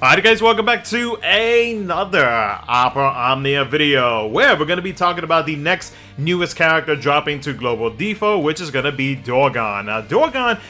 Alright guys, welcome back to another Opera Omnia video where we're going to be talking about the next newest character dropping to global DFFOO, which is going to be Dorgann. Now Dorgann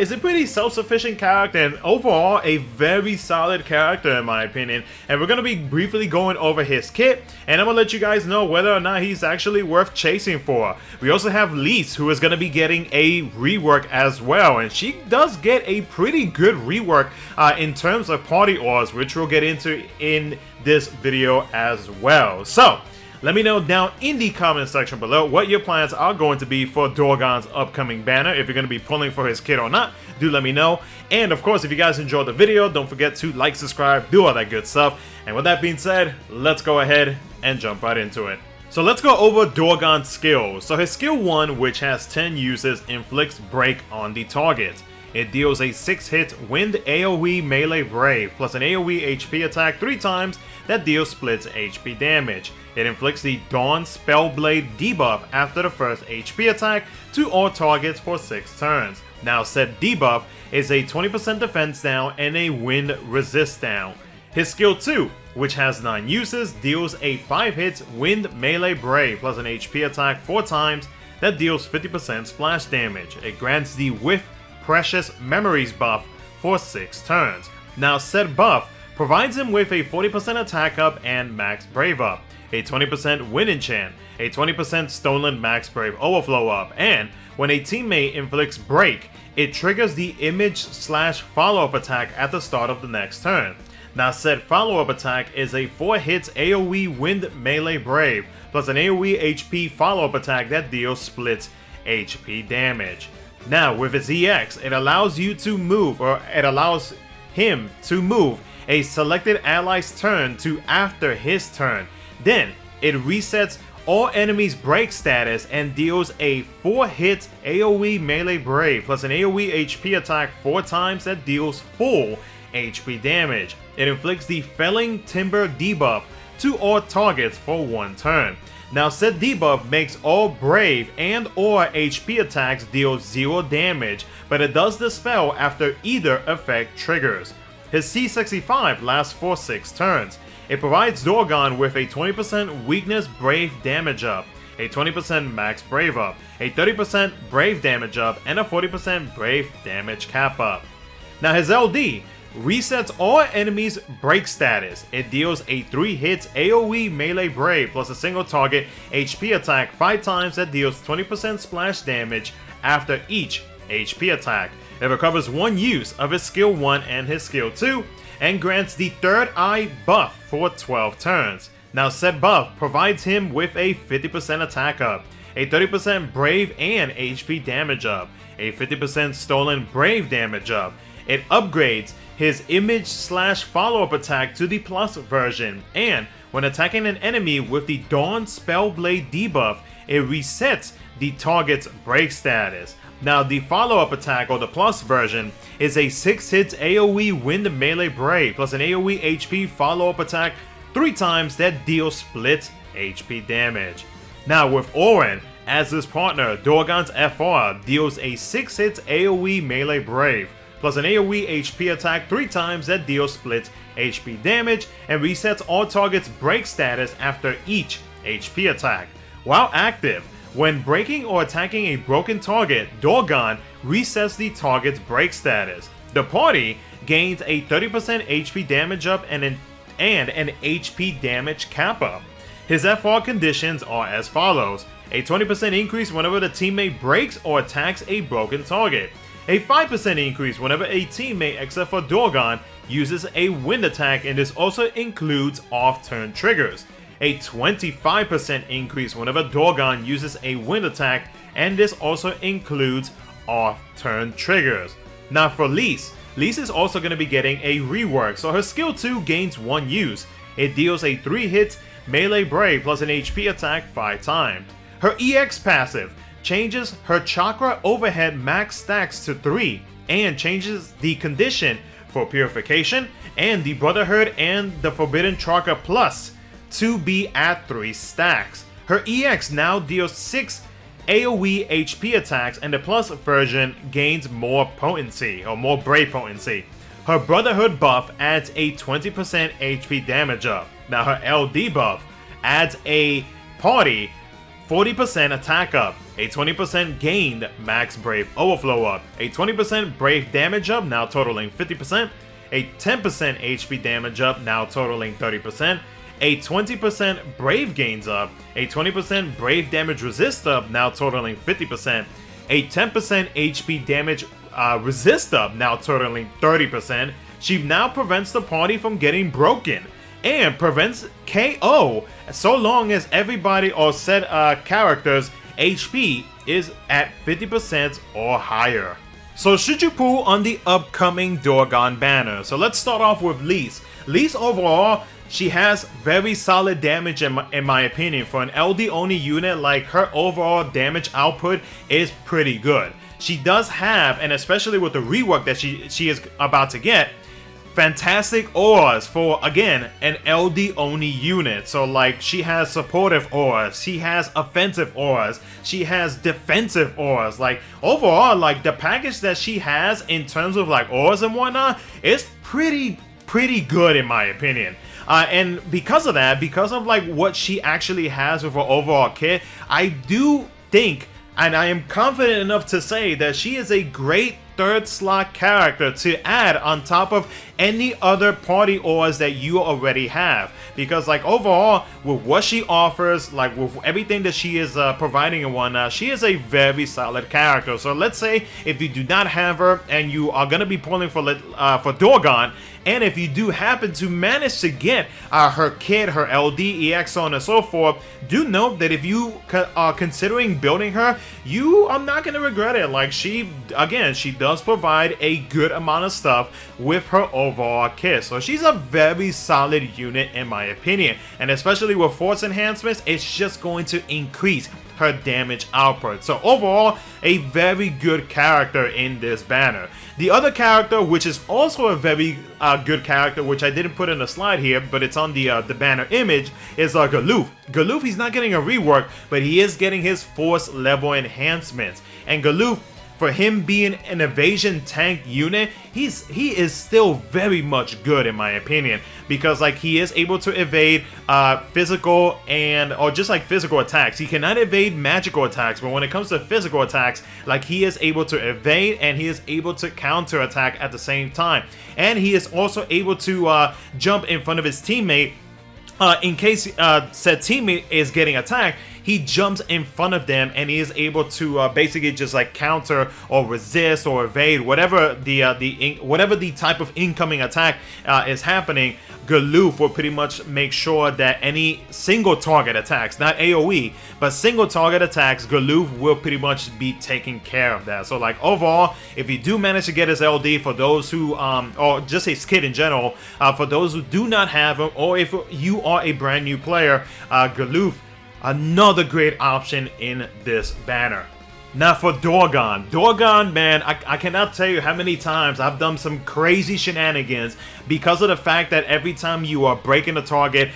is a pretty self-sufficient character and overall a very solid character in my opinion, and we're going to be briefly going over his kit and I'm going to let you guys know whether or not he's actually worth chasing for. We also have Lyse, who is going to be getting a rework as well, and she does get a pretty good rework in terms of party ores, which we'll get into in this video as well. So let me know down in the comment section below what your plans are going to be for Dorgann's upcoming banner. If you're going to be pulling for his kit or not, do let me know. And of course, if you guys enjoyed the video, don't forget to like, subscribe, do all that good stuff. And with that being said, let's go ahead and jump right into it. So let's go over Dorgann's skills. So his skill 1, which has 10 uses, inflicts break on the target. It deals a 6-hit wind AoE melee brave plus an AoE HP attack 3 times that deals splits HP damage. It inflicts the Dawn Spellblade debuff after the first HP attack to all targets for 6 turns. Now said debuff is a 20% defense down and a wind resist down. His skill 2, which has 9 uses, deals a 5-hit wind melee brave plus an HP attack 4 times that deals 50% splash damage. It grants the Whiff Precious Memories buff for 6 turns. Now said buff provides him with a 40% attack up and max brave up, a 20% win enchant, a 20% stolen max brave overflow up, and when a teammate inflicts break, it triggers the image / follow-up attack at the start of the next turn. Now said follow-up attack is a 4 hits AoE wind melee brave plus an AoE HP follow-up attack that deals splits HP damage. Now with its EX, it allows you to move, or it allows him to move a selected ally's turn to after his turn. Then it resets all enemies' break status and deals a 4-hit AoE melee brave plus an AoE HP attack 4 times that deals full HP damage. It inflicts the Felling Timber debuff to all targets for 1 turn. Now said debuff makes all brave and or HP attacks deal 0 damage, but it does the spell after either effect triggers. His C65 lasts for 6 turns. It provides Dorgann with a 20% weakness brave damage up, a 20% max brave up, a 30% brave damage up, and a 40% brave damage cap up. Now his LD resets all enemies' break status. It deals a 3 hits AoE melee brave plus a single target HP attack 5 times that deals 20% splash damage after each HP attack. It recovers 1 use of his skill 1 and his skill 2 and grants the Third Eye buff for 12 turns. Now said buff provides him with a 50% attack up, a 30% brave and HP damage up, a 50% stolen brave damage up. It upgrades his image / follow-up attack to the plus version, and when attacking an enemy with the Dawn Spellblade debuff, it resets the target's break status. Now the follow-up attack, or the plus version, is a 6-hit AoE wind melee brave plus an AoE HP follow-up attack 3 times that deals split HP damage. Now with Oren as his partner, Dorgann's FR deals a 6-hit AoE melee brave plus an AoE HP attack 3 times that deals split HP damage and resets all targets' break status after each HP attack. While active, when breaking or attacking a broken target, Dorgann resets the target's break status. The party gains a 30% HP damage up and an HP damage cap up. His FR conditions are as follows: a 20% increase whenever the teammate breaks or attacks a broken target, a 5% increase whenever a teammate except for Dorgann uses a wind attack, and this also includes off-turn triggers, a 25% increase whenever Dorgann uses a wind attack, and this also includes off-turn triggers. Now for Lyse is also going to be getting a rework, so her skill 2 gains 1 use. It deals a 3-hit melee brave plus an HP attack 5 times. Her EX passive changes her chakra overhead max stacks to 3 and changes the condition for purification and the Brotherhood and the Forbidden Chakra Plus to be at 3 stacks. Her EX now deals 6 AoE HP attacks, and the plus version gains more potency, or more brave potency. Her Brotherhood buff adds a 20% HP damage up. Now her LD buff adds a party 40% attack up, a 20% gained max Brave Overflow up, a 20% Brave damage up, now totaling 50%, a 10% HP damage up, now totaling 30%, a 20% Brave gains up, a 20% Brave damage resist up, now totaling 50%, a 10% HP damage resist up, now totaling 30%. She now prevents the party from getting broken and prevents KO so long as everybody or said characters HP is at 50% or higher. So should you pull on the upcoming Dorgann banner? So let's start off with Lyse. Lyse overall, she has very solid damage in my opinion. For an LD only unit, like her overall damage output is pretty good. She does have, and especially with the rework that she is about to get, fantastic auras for, again, an LD only unit. So like she has supportive auras, she has offensive auras, she has defensive auras. Like overall, like the package that she has in terms of like auras and whatnot is pretty good in my opinion. And because of that, because of like what she actually has with her overall kit, I do think, and I am confident enough to say that she is a great third slot character to add on top of any other party auras that you already have. Because like overall, with what she offers, like with everything that she is providing and whatnot, she is a very solid character. So let's say if you do not have her and you are going to be pulling for Dorgann, and if you do happen to manage to get her kit, her LD, EX, so on and so forth, do note that if you are considering building her, you are not going to regret it. Like she does provide a good amount of stuff with her overall kit. So she's a very solid unit in my opinion. And especially with force enhancements, it's just going to increase her damage output. So overall, a very good character in this banner. The other character, which is also a very good character, which I didn't put in a slide here, but it's on the banner image, is Galuf. Galuf, he's not getting a rework, but he is getting his force level enhancements. And Galuf, for him being an evasion tank unit, he is still very much good in my opinion, because like he is able to evade physical or just like physical attacks. He cannot evade magical attacks, but when it comes to physical attacks, like he is able to evade and he is able to counter attack at the same time. And he is also able to jump in front of his teammate in case said teammate is getting attacked. He jumps in front of them and he is able to basically just like counter or resist or evade whatever the type of incoming attack is happening. Galuf will pretty much make sure that any single target attacks, not AoE, but single target attacks, Galuf will pretty much be taking care of that. So like overall, if you do manage to get his LD, for those who or just his kit in general, for those who do not have him, or if you are a brand new player, Galuf, another great option in this banner. Now for Dorgann, man, I cannot tell you how many times I've done some crazy shenanigans because of the fact that every time you are breaking a target,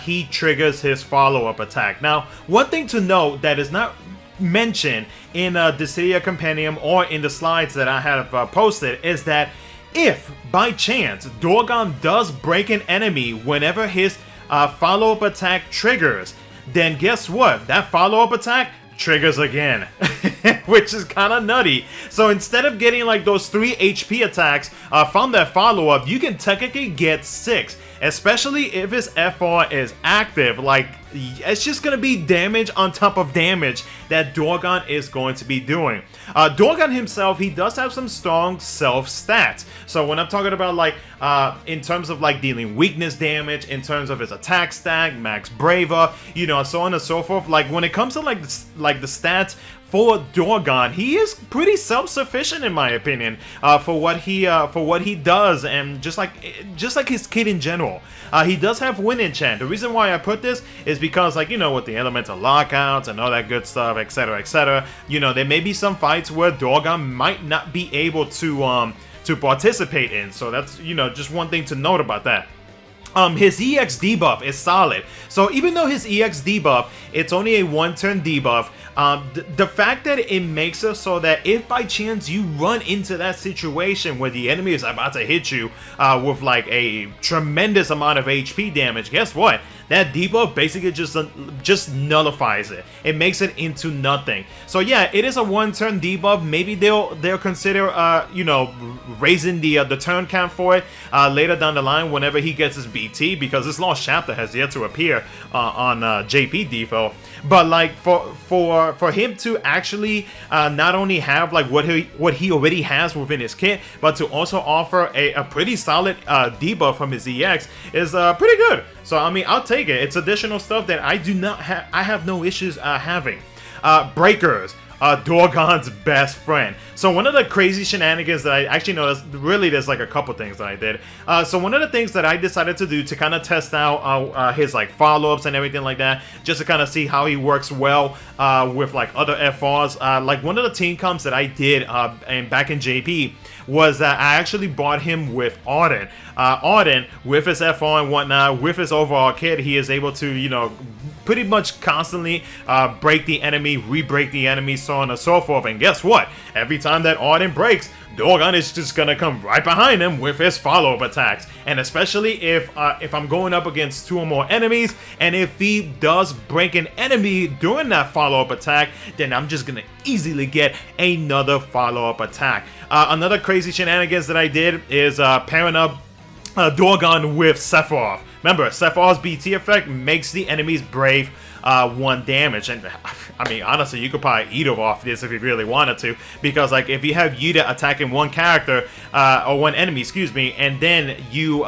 he triggers his follow-up attack. Now, one thing to note that is not mentioned in the Dissidia Compendium or in the slides that I have posted is that if, by chance, Dorgann does break an enemy whenever his follow-up attack triggers, then guess what? That follow-up attack triggers again, which is kind of nutty. So instead of getting like those 3 HP attacks from that follow-up, you can technically get 6, especially if his FR is active. Like, it's just going to be damage on top of damage that Dorgann is going to be doing. Dorgann himself, he does have some strong self-stats. So when I'm talking about like, in terms of like dealing weakness damage, in terms of his attack stack, max braver, you know, so on and so forth. Like when it comes to like the stats for Dorgann, he is pretty self-sufficient in my opinion for what he does, and just like his kit in general. He does have Wind Enchant. The reason why I put this is because, like, you know, with the elemental lockouts and all that good stuff, etc., etc., you know, there may be some fights where Dorgann might not be able to participate in. So that's, you know, just one thing to note about that. His EX debuff is solid. So even though his EX debuff, it's only a 1-turn debuff, The fact that it makes it so that if by chance you run into that situation where the enemy is about to hit you with like a tremendous amount of HP damage, guess what? That debuff basically just nullifies it. It makes it into nothing. So yeah, it is a one-turn debuff. Maybe they'll consider you know, raising the turn count for it later down the line whenever he gets his BT, because this Lost Chapter has yet to appear on JP DFFOO. But like for him to actually not only have like what he already has within his kit, but to also offer a pretty solid debuff from his EX is pretty good. So I mean, I'll take it. It's additional stuff that I have no issues having. Breakers. Dorgann's best friend. So one of the crazy shenanigans that I actually noticed, really there's like a couple things that I did. So one of the things that I decided to do to kind of test out his like follow-ups and everything like that, just to kind of see how he works well with like other FRs. Like one of the team comps that I did and back in JP was that I actually bought him with Arden. Arden, with his FR and whatnot, with his overall kit, he is able to, you know, pretty much constantly break the enemy, re-break the enemy, so on and so forth. And guess what? Every time that Arden breaks, Dorgann is just gonna come right behind him with his follow-up attacks. And especially if I'm going up against 2 or more enemies, and if he does break an enemy during that follow-up attack, then I'm just gonna easily get another follow-up attack. Another crazy shenanigans that I did is pairing up Dorgann with Sephiroth. Remember, Sephiroth's BT effect makes the enemies brave 1 damage, and I mean honestly you could probably eat off this if you really wanted to, because like if you have Yuta attacking one character or one enemy, excuse me, and then you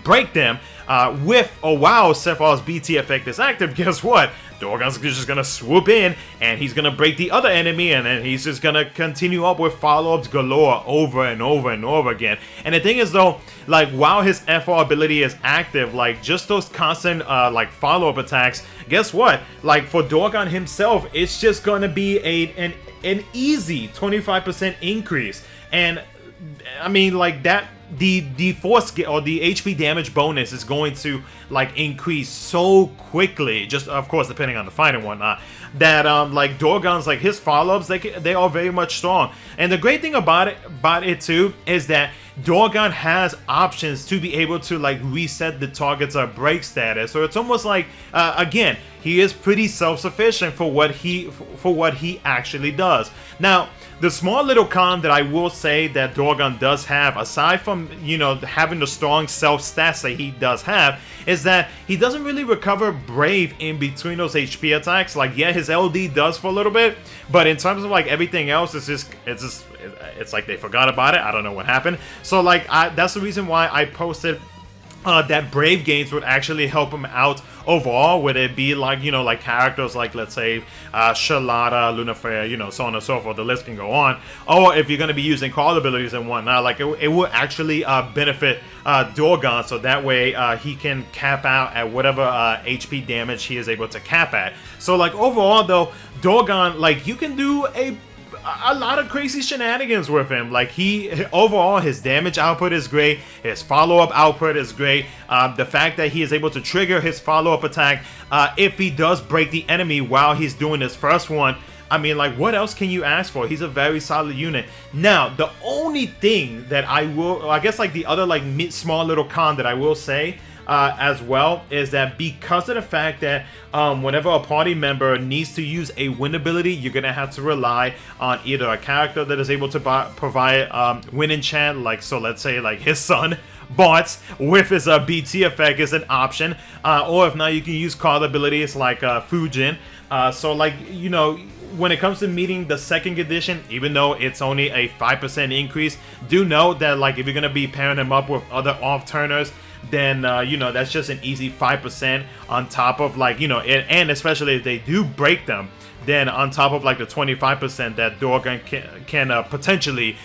break them with or while Sephiroth's BT effect is active, guess what? Dorgann's just gonna swoop in and he's gonna break the other enemy, and then he's just gonna continue up with follow-ups galore over and over and over again. And the thing is though, like while his FR ability is active, like just those constant like follow-up attacks, guess what? Like for Dorgann himself, it's just gonna be an easy 25% increase. And I mean like that, the force or the HP damage bonus is going to like increase so quickly, just of course depending on the fight and whatnot, that like Dorgann's like his follow-ups, they are very much strong. And the great thing about it too is that Dorgann has options to be able to like reset the target's break status. So it's almost like again, he is pretty self-sufficient for what he actually does. Now, the small little con that I will say that Dorgann does have, aside from, you know, having the strong self-stats that he does have, is that he doesn't really recover Brave in between those HP attacks. Like, yeah, his LD does for a little bit, but in terms of like everything else, it's like they forgot about it. I don't know what happened. So like, that's the reason why I posted that Brave gains would actually help him out overall, whether it be like, you know, like characters like, let's say, Shalada, Lunafair, you know, so on and so forth, the list can go on. Or if you're going to be using call abilities and whatnot, like it will actually benefit Dorgann, so that way he can cap out at whatever HP damage he is able to cap at. So like overall though, Dorgann, like you can do a lot of crazy shenanigans with him. Like overall his damage output is great, his follow-up output is great. The fact that he is able to trigger his follow-up attack if he does break the enemy while he's doing his first one, I mean, like, what else can you ask for? He's a very solid unit. Now, the only thing that I guess like the other like small little con that I will say as well is that because of the fact that whenever a party member needs to use a win ability, you're gonna have to rely on either a character that is able to provide win enchant, like, so let's say like his son Bots with his BT effect is an option, or if not, you can use card abilities like Fujin. So like, you know, when it comes to meeting the second condition, even though it's only a 5% increase, do note that like if you're gonna be pairing him up with other off-turners, then you know, that's just an easy 5% on top of, like, you know, and especially if they do break them, then on top of like the 25% that Dorgann can potentially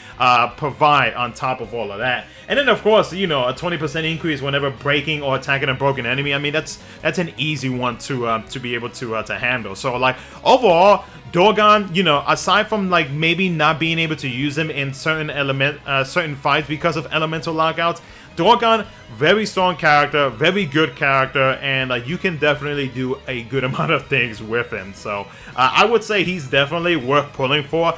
provide on top of all of that. And then of course, you know, a 20% increase whenever breaking or attacking a broken enemy. I mean, that's an easy one to be able to handle. So like overall, Dorgann, you know, aside from like maybe not being able to use him in certain fights because of elemental lockouts, Dorgann, very strong character, very good character, and you can definitely do a good amount of things with him. So I would say he's definitely worth pulling for.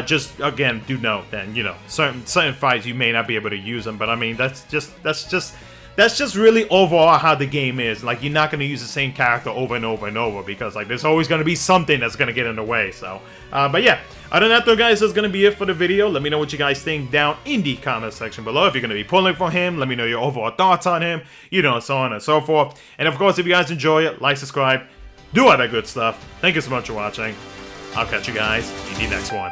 Just again, do note that, you know, certain fights you may not be able to use him, but I mean that's just really overall how the game is. Like, you're not going to use the same character over and over and over, because like there's always going to be something that's going to get in the way. So but yeah, other than that though, guys, that's going to be it for the video. Let me know what you guys think down in the comment section below. If you're going to be pulling for him, let me know your overall thoughts on him, you know, so on and so forth. And of course, if you guys enjoy it, like, subscribe, do all that good stuff. Thank you so much for watching. I'll catch you guys in the next one.